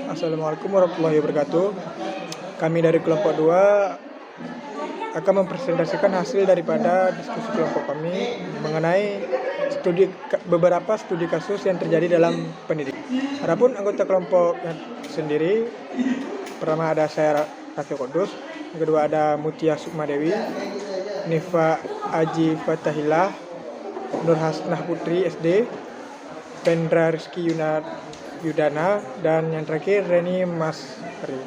Assalamualaikum warahmatullahi wabarakatuh. Kami dari kelompok 2 akan mempresentasikan hasil daripada diskusi kelompok kami mengenai beberapa studi kasus yang terjadi dalam pendidikan. Adapun anggota kelompok sendiri, pertama ada saya Rafi Kudus, yang kedua ada Mutia Sukmadewi, Nifa Aji Fatahillah, Nur Hasnah Putri SD, Pendra Rizky Yudana, dan yang terakhir Reni Masri.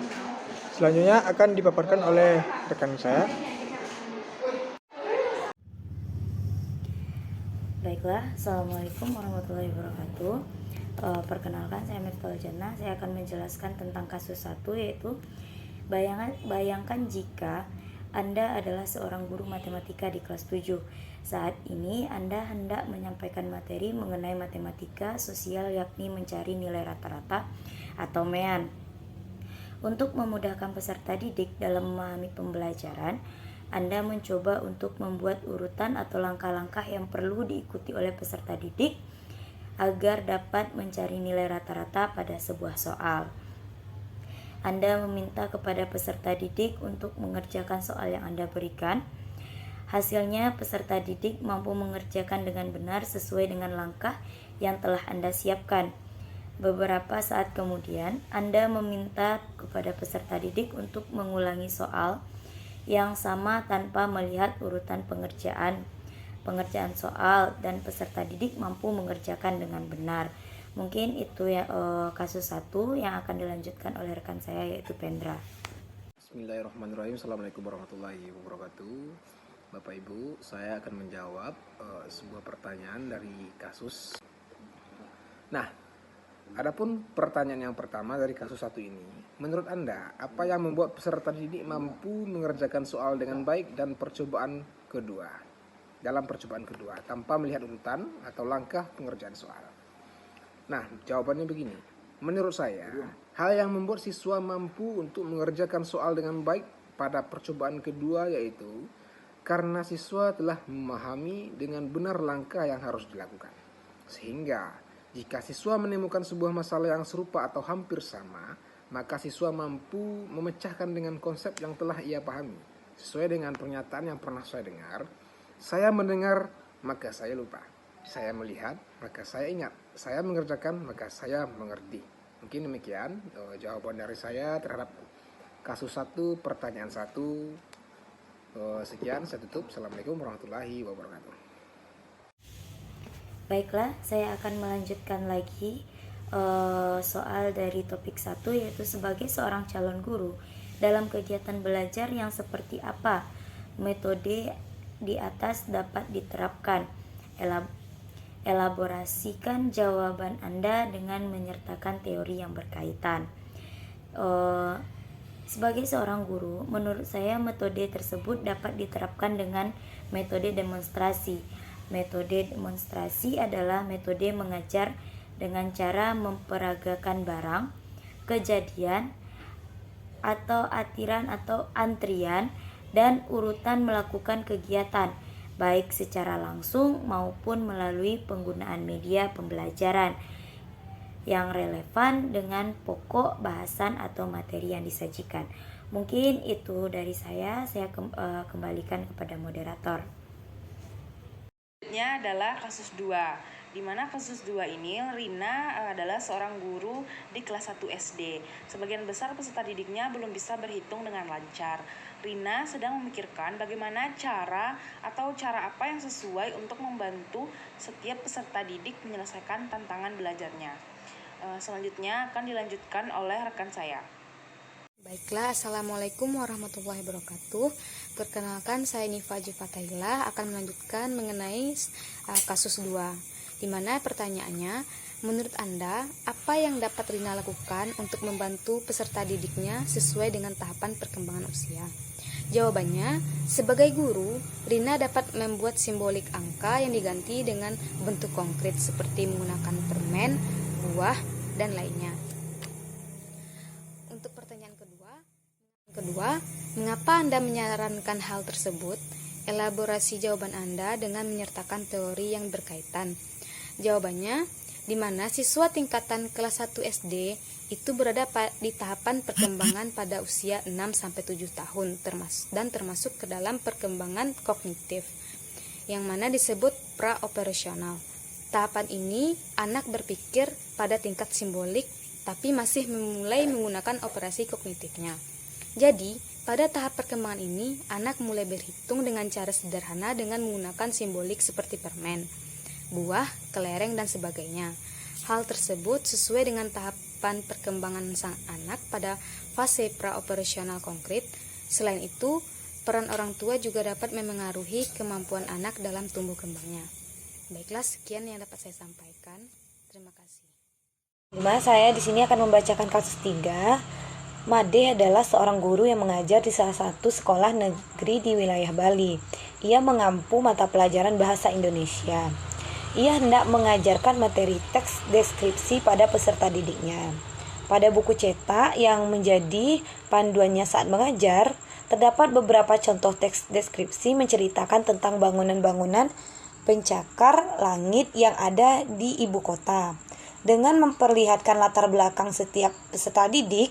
Selanjutnya akan dipaparkan oleh rekan saya. Baiklah, Assalamualaikum warahmatullahi wabarakatuh. Perkenalkan, saya Mirtul Jannah. Saya akan menjelaskan tentang kasus 1, yaitu bayangkan jika Anda adalah seorang guru matematika di kelas 7. Saat ini Anda hendak menyampaikan materi mengenai matematika sosial, yakni mencari nilai rata-rata atau MEAN. Untuk memudahkan peserta didik dalam memahami pembelajaran, Anda mencoba untuk membuat urutan atau langkah-langkah yang perlu diikuti oleh peserta didik agar dapat mencari nilai rata-rata pada sebuah soal. Anda meminta kepada peserta didik untuk mengerjakan soal yang Anda berikan. Hasilnya, peserta didik mampu mengerjakan dengan benar sesuai dengan langkah yang telah Anda siapkan. Beberapa saat kemudian, Anda meminta kepada peserta didik untuk mengulangi soal yang sama tanpa melihat urutan pengerjaan soal, dan peserta didik mampu mengerjakan dengan benar. Mungkin itu ya kasus 1 yang akan dilanjutkan oleh rekan saya, yaitu Pendra. Bismillahirrahmanirrahim. Assalamualaikum warahmatullahi wabarakatuh. Bapak Ibu, saya akan menjawab sebuah pertanyaan dari kasus. Nah, adapun pertanyaan yang pertama dari kasus 1 ini, menurut Anda, apa yang membuat peserta didik mampu mengerjakan soal dengan baik dalam percobaan kedua tanpa melihat urutan atau langkah pengerjaan soal? Nah, jawabannya begini. Menurut saya, hal yang membuat siswa mampu untuk mengerjakan soal dengan baik pada percobaan kedua yaitu karena siswa telah memahami dengan benar langkah yang harus dilakukan. Sehingga jika siswa menemukan sebuah masalah yang serupa atau hampir sama, maka siswa mampu memecahkan dengan konsep yang telah ia pahami. Sesuai dengan pernyataan yang pernah saya dengar, saya mendengar maka saya lupa, saya melihat maka saya ingat, saya mengerjakan maka saya mengerti. Mungkin demikian jawaban dari saya terhadap kasus 1, pertanyaan 1. Sekian, saya tutup. Assalamualaikum warahmatullahi wabarakatuh. Baiklah, saya akan melanjutkan lagi soal dari topik 1, yaitu sebagai seorang calon guru dalam kegiatan belajar yang seperti apa metode di atas dapat diterapkan. Elaborasikan jawaban Anda dengan menyertakan teori yang berkaitan. Sebagai seorang guru, menurut saya metode tersebut dapat diterapkan dengan metode demonstrasi. Metode demonstrasi adalah metode mengajar dengan cara memperagakan barang, kejadian, atau atiran atau antrian, dan urutan melakukan kegiatan, baik secara langsung maupun melalui penggunaan media pembelajaran yang relevan dengan pokok bahasan atau materi yang disajikan. Mungkin itu dari saya kembalikan kepada moderator. Selanjutnya adalah kasus 2, di mana kasus 2 ini Rina adalah seorang guru di kelas 1 SD. Sebagian besar peserta didiknya belum bisa berhitung dengan lancar. Rina sedang memikirkan bagaimana cara apa yang sesuai untuk membantu setiap peserta didik menyelesaikan tantangan belajarnya. Selanjutnya akan dilanjutkan oleh rekan saya. Baiklah, Assalamualaikum warahmatullahi wabarakatuh. Perkenalkan, saya Nifa Aji Fatahillah akan melanjutkan mengenai kasus 2, di mana pertanyaannya, menurut Anda, apa yang dapat Rina lakukan untuk membantu peserta didiknya sesuai dengan tahapan perkembangan usia? Jawabannya, sebagai guru, Rina dapat membuat simbolik angka yang diganti dengan bentuk konkret seperti menggunakan permen, buah, dan lainnya. Untuk pertanyaan kedua, mengapa Anda menyarankan hal tersebut? Elaborasi jawaban Anda dengan menyertakan teori yang berkaitan. Jawabannya, di mana siswa tingkatan kelas 1 SD itu berada di tahapan perkembangan pada usia 6-7 tahun dan termasuk ke dalam perkembangan kognitif, yang mana disebut pra-operasional. Tahapan ini anak berpikir pada tingkat simbolik tapi masih memulai menggunakan operasi kognitifnya. Jadi, pada tahap perkembangan ini, anak mulai berhitung dengan cara sederhana dengan menggunakan simbolik seperti permen, buah, kelereng, dan sebagainya. Hal tersebut sesuai dengan tahapan perkembangan sang anak pada fase pra-operasional konkret. Selain itu, peran orang tua juga dapat memengaruhi kemampuan anak dalam tumbuh kembangnya. Baiklah, sekian yang dapat saya sampaikan. Terima kasih. Saya di sini akan membacakan kasus 3. Made adalah seorang guru yang mengajar di salah satu sekolah negeri di wilayah Bali. Ia mengampu mata pelajaran bahasa Indonesia. Ia hendak mengajarkan materi teks deskripsi pada peserta didiknya. Pada buku cetak yang menjadi panduannya saat mengajar, terdapat beberapa contoh teks deskripsi menceritakan tentang bangunan-bangunan pencakar langit yang ada di ibu kota. Dengan memperlihatkan latar belakang setiap peserta didik,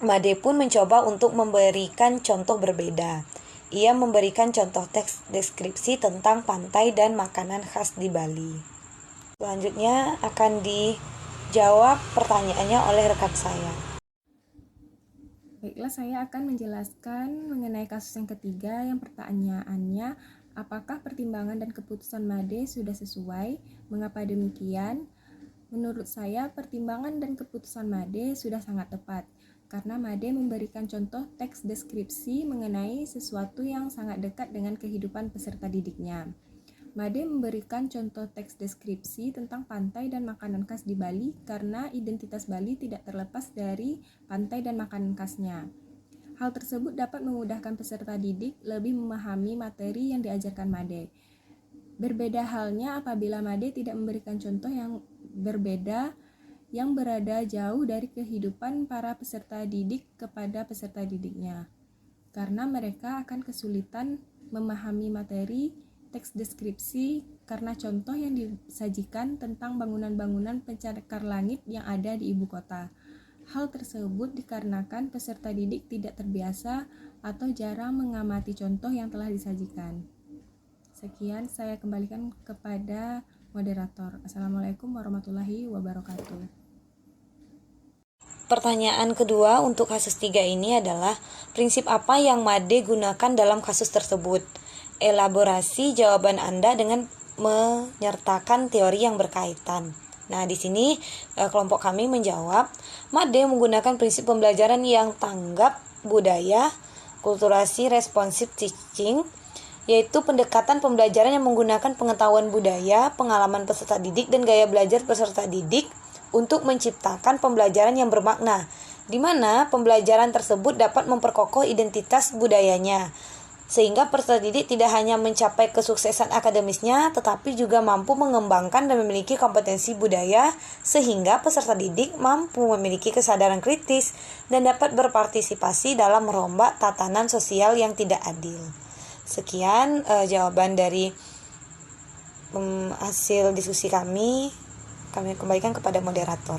Made pun mencoba untuk memberikan contoh berbeda. Ia memberikan contoh teks deskripsi tentang pantai dan makanan khas di Bali. Selanjutnya akan dijawab pertanyaannya oleh rekan saya. Baiklah, saya akan menjelaskan mengenai kasus yang ketiga. Yang pertanyaannya, apakah pertimbangan dan keputusan Made sudah sesuai? Mengapa demikian? Menurut saya, pertimbangan dan keputusan Made sudah sangat tepat. Karena Made memberikan contoh teks deskripsi mengenai sesuatu yang sangat dekat dengan kehidupan peserta didiknya. Made memberikan contoh teks deskripsi tentang pantai dan makanan khas di Bali karena identitas Bali tidak terlepas dari pantai dan makanan khasnya. Hal tersebut dapat memudahkan peserta didik lebih memahami materi yang diajarkan Made. Berbeda halnya apabila Made tidak memberikan contoh yang berbeda yang berada jauh dari kehidupan para peserta didik kepada peserta didiknya, karena mereka akan kesulitan memahami materi teks deskripsi karena contoh yang disajikan tentang bangunan-bangunan pencakar langit yang ada di ibu kota. Hal tersebut dikarenakan peserta didik tidak terbiasa atau jarang mengamati contoh yang telah disajikan. Sekian, saya kembalikan kepada moderator. Assalamualaikum warahmatullahi wabarakatuh. Pertanyaan kedua untuk kasus 3 ini adalah, prinsip apa yang Made gunakan dalam kasus tersebut? Elaborasi jawaban Anda dengan menyertakan teori yang berkaitan. Nah, di sini kelompok kami menjawab, Made menggunakan prinsip pembelajaran yang tanggap budaya, kulturasi responsif teaching, yaitu pendekatan pembelajaran yang menggunakan pengetahuan budaya, pengalaman peserta didik, dan gaya belajar peserta didik untuk menciptakan pembelajaran yang bermakna, di mana pembelajaran tersebut dapat memperkokoh identitas budayanya, sehingga peserta didik tidak hanya mencapai kesuksesan akademisnya, tetapi juga mampu mengembangkan dan memiliki kompetensi budaya, sehingga peserta didik mampu memiliki kesadaran kritis dan dapat berpartisipasi dalam merombak tatanan sosial yang tidak adil. Sekian jawaban dari hasil diskusi kami kembalikan kepada moderator.